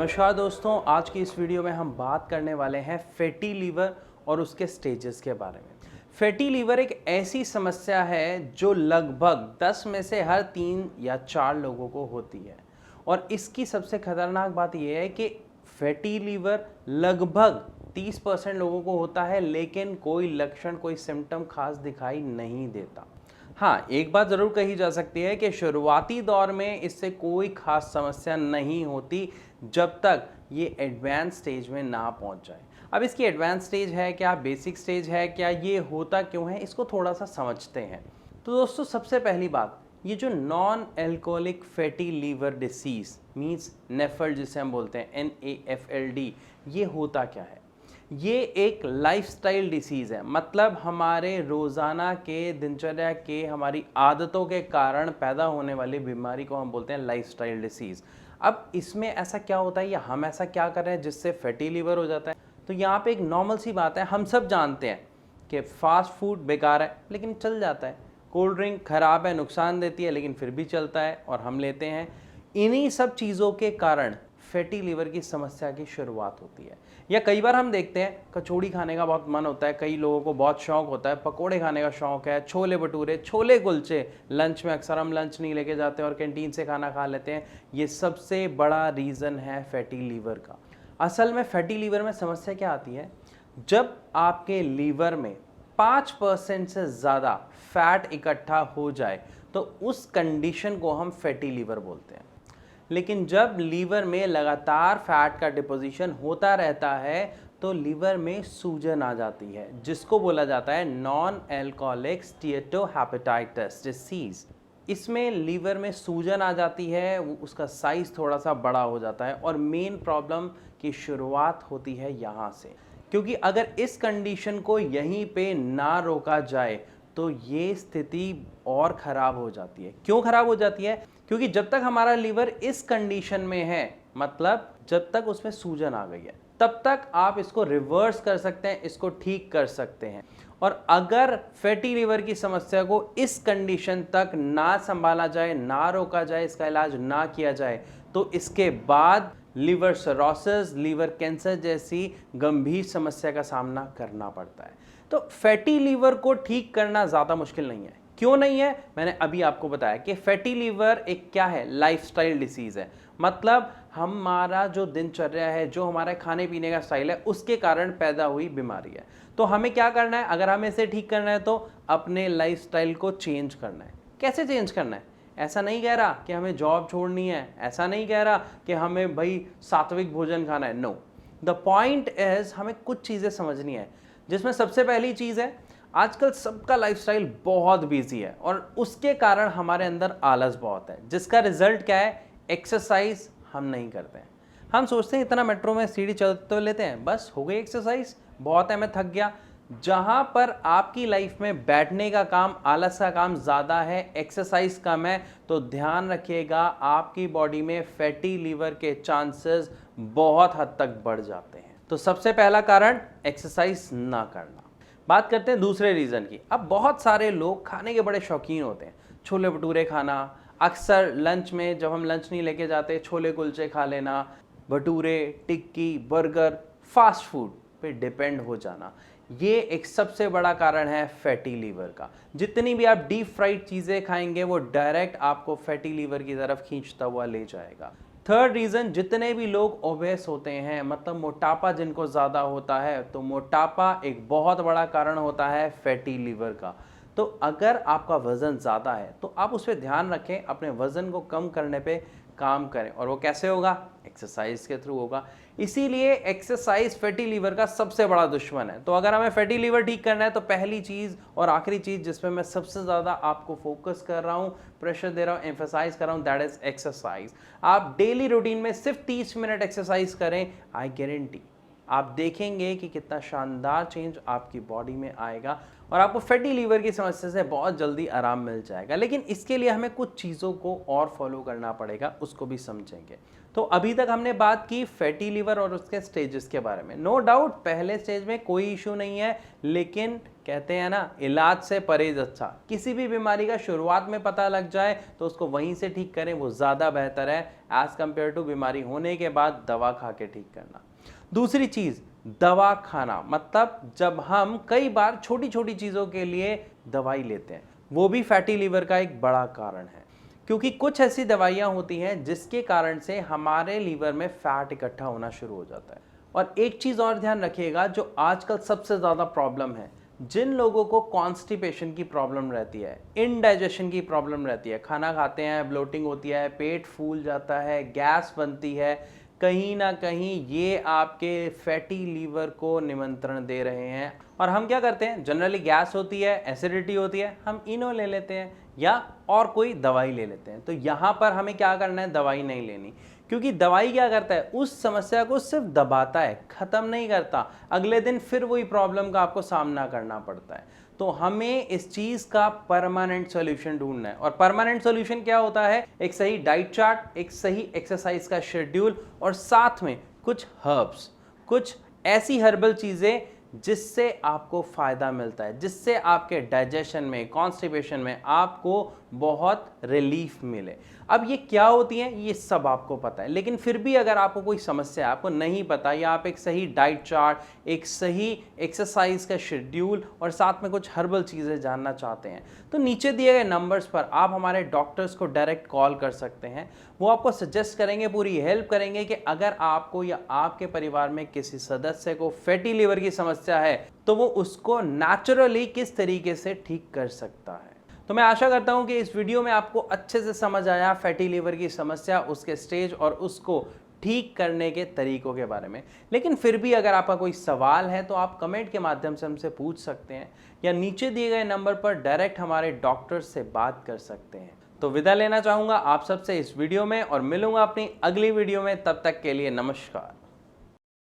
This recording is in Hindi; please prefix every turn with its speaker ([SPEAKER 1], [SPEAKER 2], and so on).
[SPEAKER 1] नमस्कार दोस्तों, आज की इस वीडियो में हम बात करने वाले हैं फैटी लीवर और उसके स्टेजेस के बारे में। फैटी लीवर एक ऐसी समस्या है जो लगभग 10 में से हर 3 या 4 लोगों को होती है और इसकी सबसे खतरनाक बात यह है कि फैटी लीवर लगभग 30% लोगों को होता है, लेकिन कोई लक्षण, कोई सिम्टम खास दिखाई नहीं देता। हाँ, एक बात ज़रूर कही जा सकती है कि शुरुआती दौर में इससे कोई खास समस्या नहीं होती जब तक ये एडवांस स्टेज में ना पहुंच जाए। अब इसकी एडवांस स्टेज है क्या, बेसिक स्टेज है क्या, ये होता क्यों है, इसको थोड़ा सा समझते हैं। तो दोस्तों, सबसे पहली बात, ये जो non alcoholic fatty liver disease means NAFLD जिसे हम बोलते हैं NAFLD, ये होता क्या है? ये एक लाइफस्टाइल डिसीज़ है। मतलब हमारे रोज़ाना के दिनचर्या के, हमारी आदतों के कारण पैदा होने वाली बीमारी को हम बोलते हैं लाइफस्टाइल डिसीज़। अब इसमें ऐसा क्या होता है या हम ऐसा क्या कर रहे हैं जिससे फैटी लीवर हो जाता है? तो यहाँ पे एक नॉर्मल सी बात है, हम सब जानते हैं कि फास्ट फूड बेकार है लेकिन चल जाता है, कोल्ड ड्रिंक ख़राब है, नुकसान देती है, लेकिन फिर भी चलता है और हम लेते हैं। इन्हीं सब चीज़ों के कारण फैटी लीवर की समस्या की शुरुआत होती है। या कई बार हम देखते हैं कचौड़ी खाने का बहुत मन होता है, कई लोगों को बहुत शौक होता है, पकोड़े खाने का शौक है, छोले भटूरे, छोले कुलचे, लंच में अक्सर हम लंच नहीं लेके जाते और कैंटीन से खाना खा लेते हैं। ये सबसे बड़ा रीज़न है फैटी लीवर का। असल में फैटी लीवर में समस्या क्या आती है? जब आपके लीवर में 5% से ज़्यादा फैट इकट्ठा हो जाए तो उस कंडीशन को हम फैटी लीवर बोलते हैं। लेकिन जब लीवर में लगातार फैट का डिपोजिशन होता रहता है तो लीवर में सूजन आ जाती है, जिसको बोला जाता है नॉन एल्कोहलिक स्टीएटोहेपेटाइटिस डिसीज। इसमें लीवर में सूजन आ जाती है, उसका साइज थोड़ा सा बड़ा हो जाता है और मेन प्रॉब्लम की शुरुआत होती है यहाँ से। क्योंकि अगर इस कंडीशन को यहीं पे ना रोका जाए तो ये स्थिति और ख़राब हो जाती है। क्यों ख़राब हो जाती है? क्योंकि जब तक हमारा लीवर इस कंडीशन में है, मतलब जब तक उसमें सूजन आ गई है, तब तक आप इसको रिवर्स कर सकते हैं, इसको ठीक कर सकते हैं। और अगर फैटी लीवर की समस्या को इस कंडीशन तक ना संभाला जाए, ना रोका जाए, इसका इलाज ना किया जाए, तो इसके बाद लिवर सिरोसिस, लीवर कैंसर जैसी गंभीर समस्या का सामना करना पड़ता है। तो फैटी लीवर को ठीक करना ज़्यादा मुश्किल नहीं है। क्यों नहीं है? मैंने अभी आपको बताया कि फैटी लीवर एक क्या है, लाइफस्टाइल डिसीज़ है। मतलब हमारा जो दिनचर्या है, जो हमारा खाने पीने का स्टाइल है, उसके कारण पैदा हुई बीमारी है। तो हमें क्या करना है? अगर हमें इसे ठीक करना है तो अपने लाइफस्टाइल को चेंज करना है। कैसे चेंज करना है? ऐसा नहीं कह रहा कि हमें जॉब छोड़नी है, ऐसा नहीं कह रहा कि हमें भाई सात्विक भोजन खाना है। नो, द पॉइंट इज हमें कुछ चीज़ें समझनी है, जिसमें सबसे पहली चीज़ है, आजकल सबका लाइफस्टाइल बहुत बिजी है और उसके कारण हमारे अंदर आलस बहुत है, जिसका रिजल्ट क्या है? एक्सरसाइज हम नहीं करते हैं। हम सोचते हैं इतना मेट्रो में सीढ़ी चढ़ तो लेते हैं, बस हो गई एक्सरसाइज, बहुत है, मैं थक गया। जहां पर आपकी लाइफ में बैठने का काम, आलस का काम ज़्यादा है, एक्सरसाइज कम है, तो ध्यान रखिएगा आपकी बॉडी में फैटी लीवर के चांसेस बहुत हद तक बढ़ जाते हैं। तो सबसे पहला कारण एक्सरसाइज ना करना। बात करते हैं दूसरे रीज़न की। अब बहुत सारे लोग खाने के बड़े शौकीन होते हैं, छोले भटूरे खाना, अक्सर लंच में जब हम लंच नहीं लेके जाते, छोले कुलचे खा लेना, भटूरे, टिक्की, बर्गर, फास्ट फूड पे डिपेंड हो जाना, ये एक सबसे बड़ा कारण है फैटी लीवर का। जितनी भी आप डीप फ्राइड चीज़ें खाएंगे वो डायरेक्ट आपको फैटी लीवर की तरफ खींचता हुआ ले जाएगा। थर्ड रीज़न, जितने भी लोग ओबेस होते हैं, मतलब मोटापा जिनको ज़्यादा होता है, तो मोटापा एक बहुत बड़ा कारण होता है फैटी लीवर का। तो अगर आपका वज़न ज़्यादा है तो आप उस पर ध्यान रखें, अपने वज़न को कम करने पे काम करें। और वो कैसे होगा? एक्सरसाइज के थ्रू होगा। इसीलिए एक्सरसाइज फैटी लीवर का सबसे बड़ा दुश्मन है। तो अगर हमें फैटी लीवर ठीक करना है तो पहली चीज़ और आखिरी चीज़ जिसमें मैं सबसे ज़्यादा आपको फोकस कर रहा हूँ, प्रेशर दे रहा हूँ, एम्फेसाइज कर रहा हूँ, दैट इज़ एक्सरसाइज। आप डेली रूटीन में सिर्फ 30 मिनट एक्सरसाइज करें, आई गारंटी आप देखेंगे कि कितना शानदार चेंज आपकी बॉडी में आएगा और आपको फैटी लीवर की समस्या से बहुत जल्दी आराम मिल जाएगा। लेकिन इसके लिए हमें कुछ चीज़ों को और फॉलो करना पड़ेगा, उसको भी समझेंगे। तो अभी तक हमने बात की फैटी लीवर और उसके स्टेजेस के बारे में। नो डाउट पहले स्टेज में कोई इशू नहीं है, लेकिन कहते हैं ना, इलाज से परहेज अच्छा। किसी भी बीमारी का शुरुआत में पता लग जाए तो उसको वहीं से ठीक करें, वो ज़्यादा बेहतर है एज़ कम्पेयर टू बीमारी होने के बाद दवा खा के ठीक करना। दूसरी चीज़, दवा खाना, मतलब जब हम कई बार छोटी छोटी चीज़ों के लिए दवाई लेते हैं, वो भी फैटी लीवर का एक बड़ा कारण है। क्योंकि कुछ ऐसी दवाइयाँ होती हैं जिसके कारण से हमारे लीवर में फैट इकट्ठा होना शुरू हो जाता है। और एक चीज़ और ध्यान रखिएगा, जो आजकल सबसे ज़्यादा प्रॉब्लम है, जिन लोगों को कॉन्स्टिपेशन की प्रॉब्लम रहती है, इनडाइजेशन की प्रॉब्लम रहती है, खाना खाते हैं, ब्लोटिंग होती है, पेट फूल जाता है, गैस बनती है, कहीं ना कहीं ये आपके फैटी लीवर को निमंत्रण दे रहे हैं। और हम क्या करते हैं, जनरली गैस होती है, एसिडिटी होती है, हम इनो ले लेते हैं या और कोई दवाई ले लेते हैं। तो यहाँ पर हमें क्या करना है, दवाई नहीं लेनी, क्योंकि दवाई क्या करता है, उस समस्या को सिर्फ दबाता है, ख़त्म नहीं करता। अगले दिन फिर वही प्रॉब्लम का आपको सामना करना पड़ता है। तो हमें इस चीज़ का परमानेंट सॉल्यूशन ढूंढना है। और परमानेंट सॉल्यूशन क्या होता है, एक सही डाइट चार्ट, एक सही एक्सरसाइज का शेड्यूल और साथ में कुछ हर्ब्स, कुछ ऐसी हर्बल चीज़ें जिससे आपको फ़ायदा मिलता है, जिससे आपके डाइजेशन में, कॉन्स्टिपेशन में आपको बहुत रिलीफ मिले। अब ये क्या होती हैं, ये सब आपको पता है, लेकिन फिर भी अगर आपको कोई समस्या है, आपको नहीं पता, या आप एक सही डाइट चार्ट, एक सही एक्सरसाइज का शेड्यूल और साथ में कुछ हर्बल चीज़ें जानना चाहते हैं, तो नीचे दिए गए नंबर्स पर आप हमारे डॉक्टर्स को डायरेक्ट कॉल कर सकते हैं। वो आपको सजेस्ट करेंगे, पूरी हेल्प करेंगे कि अगर आपको या आपके परिवार में किसी सदस्य को फैटी लीवर की समस्या है तो वो उसको नेचुरली किस तरीके से ठीक कर सकता है। तो मैं आशा करता हूं कि इस वीडियो में आपको अच्छे से समझ आया फैटी लीवर की समस्या, उसके स्टेज और उसको ठीक करने के तरीकों के बारे में। लेकिन फिर भी अगर आपका कोई सवाल है तो आप कमेंट के माध्यम से हमसे पूछ सकते हैं या नीचे दिए गए नंबर पर डायरेक्ट हमारे डॉक्टर से बात कर सकते हैं। तो विदा लेना चाहूँगा आप सबसे इस वीडियो में और मिलूंगा अपनी अगली वीडियो में। तब तक के लिए नमस्कार।